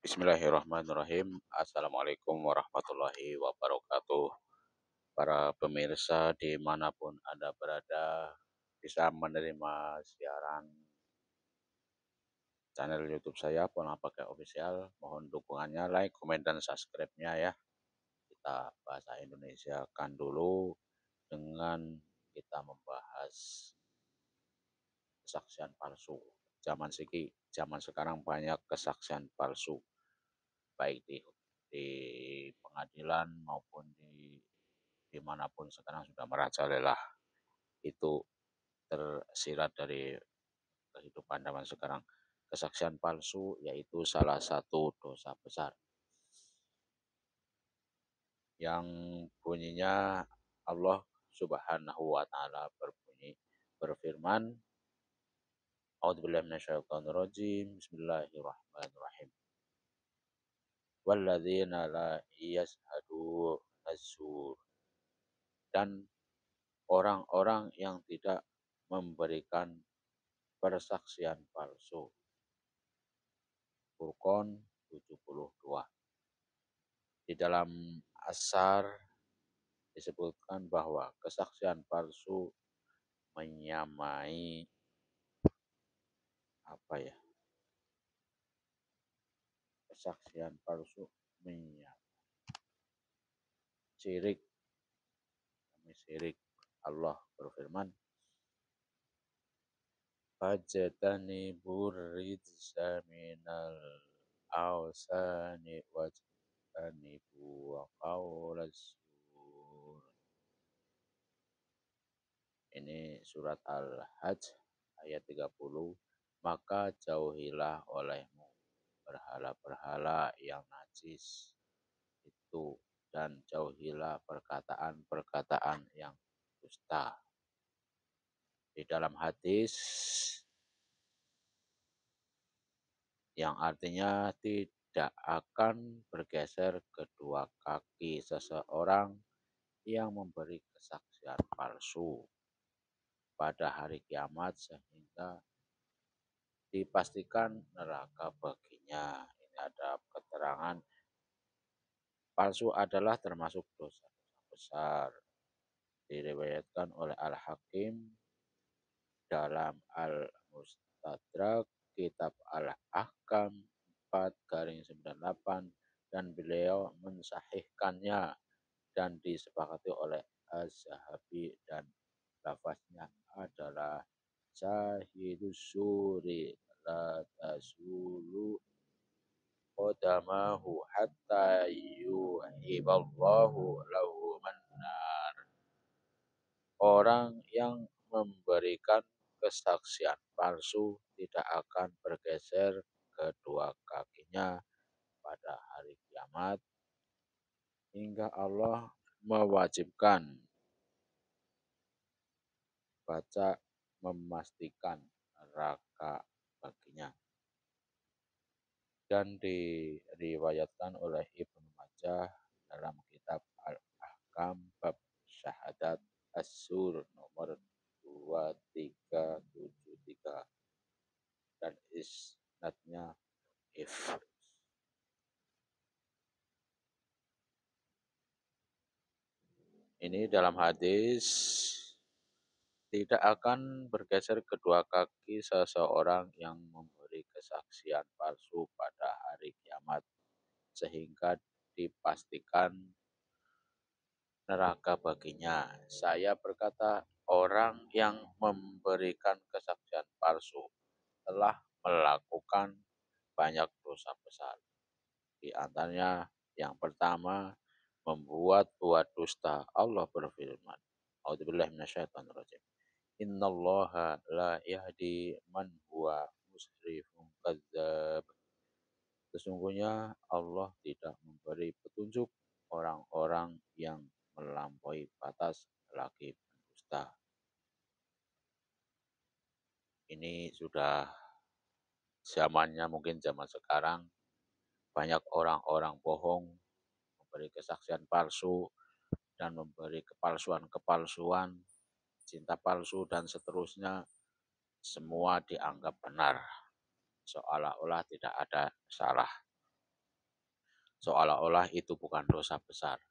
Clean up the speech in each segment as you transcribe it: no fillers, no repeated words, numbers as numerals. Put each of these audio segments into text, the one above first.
Bismillahirrahmanirrahim. Assalamualaikum warahmatullahi wabarakatuh. Para pemirsa dimanapun Anda berada bisa menerima siaran channel YouTube saya Pola Pakai Official. Mohon dukungannya, like, komen, dan subscribe-nya ya. Kita bahasa Indonesia kan dulu dengan kita membahas kesaksian palsu. Zaman sekarang banyak kesaksian palsu, baik di pengadilan maupun dimanapun sekarang sudah merajalela. Itu tersirat dari kehidupan zaman sekarang. Kesaksian palsu yaitu salah satu dosa besar yang bunyinya Allah Subhanahu wa taala berfirman, A'udzubillahi minasyaitonirrajim. Bismillahirrahmanirrahim. Walladzina la yashhadu az-zur, dan orang-orang yang tidak memberikan persaksian palsu. Furqan 72. Di dalam Asar disebutkan bahwa kesaksian palsu menyamai apa ya? Kesaksian palsu menyamai syirik. Allah berfirman, Fajtanibur rijsa minal awsani wajtanibu wa qawlas zur. Ini surat Al-Hajj ayat 30. Maka jauhilah olehmu berhala-berhala yang najis itu, dan jauhilah perkataan-perkataan yang dusta. Di dalam hadis yang artinya tidak akan bergeser kedua kaki seseorang yang memberi kesaksian palsu pada hari kiamat sehingga dipastikan neraka baginya. Ini ada keterangan palsu adalah termasuk dosa besar. Diriwayatkan oleh Al-Hakim dalam Al-Mustadrak kitab Al-Ahkam 4/98, dan beliau mensahihkannya dan disepakati oleh Az-Zahabi, dan lafaznya adalah Syahidus suri la tasulu qadamahu hatta yuhiballahu lahu manar. Orang yang memberikan kesaksian palsu tidak akan bergeser kedua kakinya pada hari kiamat hingga Allah mewajibkan baca memastikan neraka baginya. Dan diriwayatkan oleh Ibnu Majah dalam kitab Al-Ahkam bab syahadat As-Sur nomor 2373, dan isnadnya if. Ini dalam hadis, tidak akan bergeser kedua kaki seseorang yang memberi kesaksian palsu pada hari kiamat sehingga dipastikan neraka baginya. Saya berkata, orang yang memberikan kesaksian palsu telah melakukan banyak dosa besar. Di antaranya yang pertama, membuat dusta. Allah berfirman, A'udzubillahi minasyaitonirrajim. Innallaha la yahdi man huwa musrifun kadzdzab. Sesungguhnya Allah tidak memberi petunjuk orang-orang yang melampaui batas lagi pendusta. Ini sudah zamannya, mungkin zaman sekarang banyak orang-orang bohong, memberi kesaksian palsu, dan memberi kepalsuan-kepalsuan, cinta palsu, dan seterusnya. Semua dianggap benar, seolah-olah tidak ada salah. seolah-olah itu bukan dosa besar.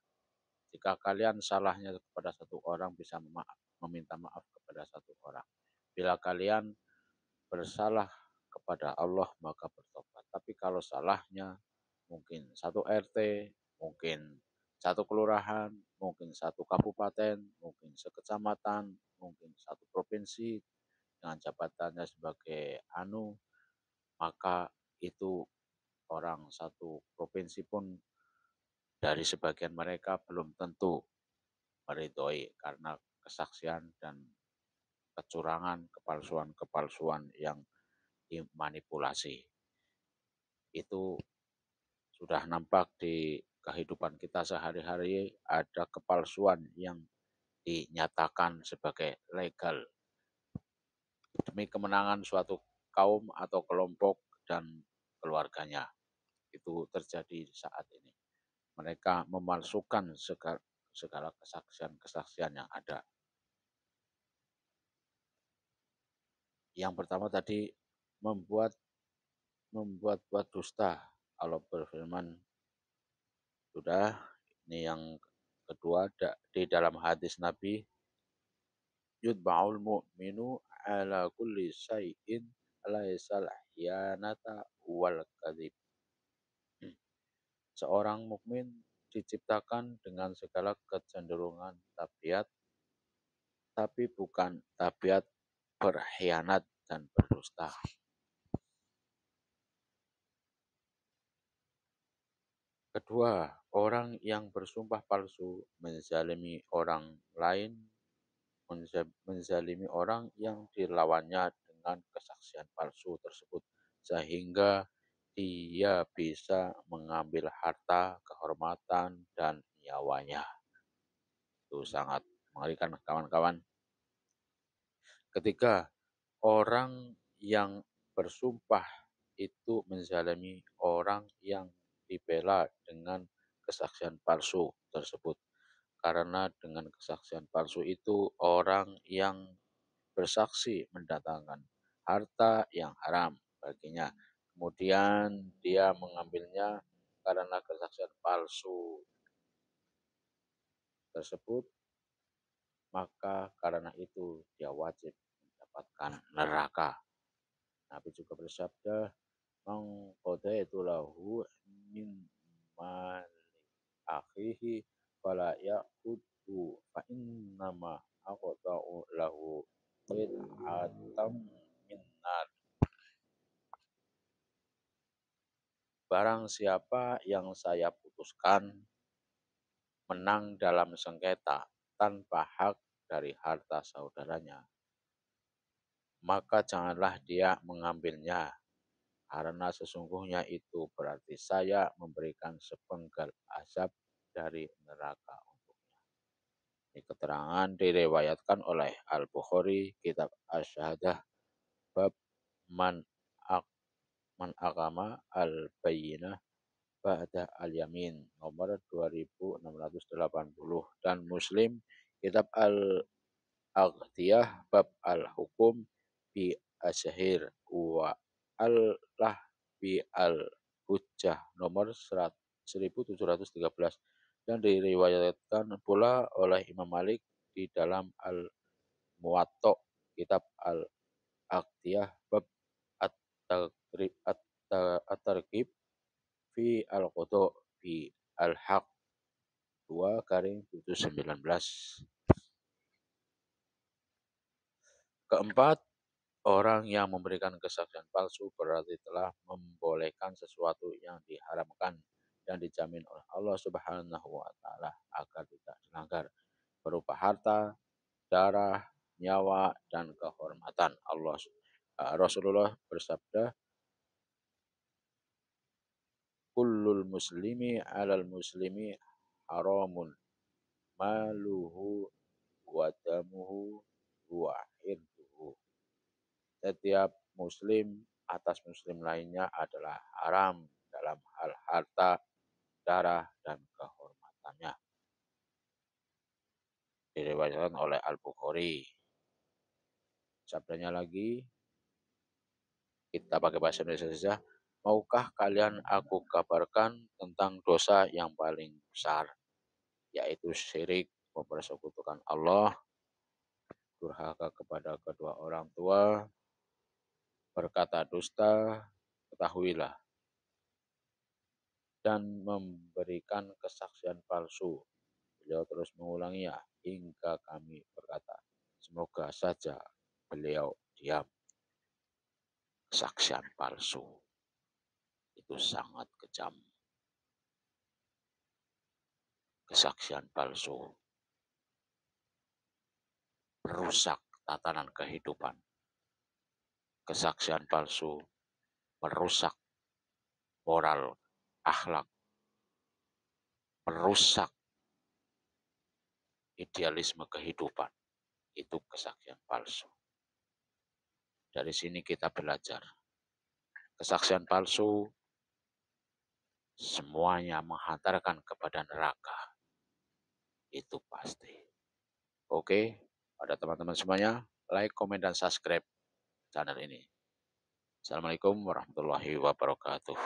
Jika kalian salahnya kepada satu orang bisa meminta maaf kepada satu orang. Bila kalian bersalah kepada Allah maka bertobat. Tapi kalau salahnya mungkin satu RT, mungkin satu kelurahan, mungkin satu kabupaten, mungkin sekecamatan, mungkin satu provinsi dengan jabatannya sebagai maka itu orang satu provinsi pun dari sebagian mereka belum tentu meridhoi karena kesaksian dan kecurangan, kepalsuan-kepalsuan yang dimanipulasi. Itu sudah nampak di kehidupan kita sehari-hari, ada kepalsuan yang dinyatakan sebagai legal demi kemenangan suatu kaum atau kelompok dan keluarganya. Itu terjadi saat ini. Mereka memalsukan segala kesaksian-kesaksian yang ada. Yang pertama tadi membuat dusta. Allah berfirman, sudah, ini yang kedua di dalam hadis Nabi, yudba'ul mu'minu ala kulli syai'in laisal hiyanata wal kadhib. Seorang mukmin diciptakan dengan segala kecenderungan tabiat, tapi bukan tabiat berkhianat dan berdusta. Kedua, orang yang bersumpah palsu menzalimi orang lain, menzalimi orang yang dilawannya dengan kesaksian palsu tersebut, sehingga dia bisa mengambil harta, kehormatan, dan nyawanya. Itu sangat mengerikan, kawan-kawan. Ketika orang yang bersumpah itu menzalimi orang yang dibela dengan kesaksian palsu tersebut. Karena dengan kesaksian palsu itu orang yang bersaksi mendatangkan harta yang haram baginya. Kemudian dia mengambilnya karena kesaksian palsu tersebut, maka karena itu dia wajib mendapatkan neraka. Nabi juga bersabda, "Man qadaitu lahu min mali akhihi fala ya'khudhu fa innama aqta'u lahu qit'atam min nar." Barang siapa yang saya putuskan menang dalam sengketa tanpa hak dari harta saudaranya, maka janganlah dia mengambilnya, karena sesungguhnya itu berarti saya memberikan sepenggal azab dari neraka untuknya. Ini keterangan diriwayatkan oleh Al-Bukhari, kitab Asy-Syahadah, bab man akama al-bayyinah ba'da al-yamin, nomor 2680, dan Muslim, kitab Al-Aghdiyah, bab al-hukum bi asyhir wa al-lah bi al-hujjah, nomor 1713, dan diriwayatkan pula oleh Imam Malik di dalam Al-Muwatta, kitab Al-Aghdiyah, bab at-targhib fi al-qada fi al-haq 2/719. Keempat, orang yang memberikan kesaksian palsu berarti telah membolehkan sesuatu yang diharamkan dan dijamin oleh Allah Subhanahu wa taala agar tidak dilanggar, berupa harta, darah, nyawa, dan kehormatan. Rasulullah bersabda, kullul muslimi 'alal muslimi haramun maluhu wa damuhu wa irduhu. Setiap muslim atas muslim lainnya adalah haram dalam hal harta, darah, dan kehormatannya. Diriwayatkan oleh Al-Bukhari. Sabdanya lagi, kita pakai bahasa Indonesia saja. Maukah kalian aku kabarkan tentang dosa yang paling besar, yaitu syirik, mempersekutukan Allah, durhaka kepada kedua orang tua, berkata dusta, ketahuilah, dan memberikan kesaksian palsu. Beliau terus mengulanginya hingga kami berkata, semoga saja beliau diam. Kesaksian palsu itu sangat kejam. Kesaksian palsu merusak tatanan kehidupan. Kesaksian palsu merusak moral, akhlak, merusak idealisme kehidupan. Itu kesaksian palsu. Dari sini kita belajar. Kesaksian palsu semuanya menghantarkan kepada neraka. Itu pasti. Oke, pada teman-teman semuanya, like, komen, dan subscribe channel ini. Assalamualaikum warahmatullahi wabarakatuh.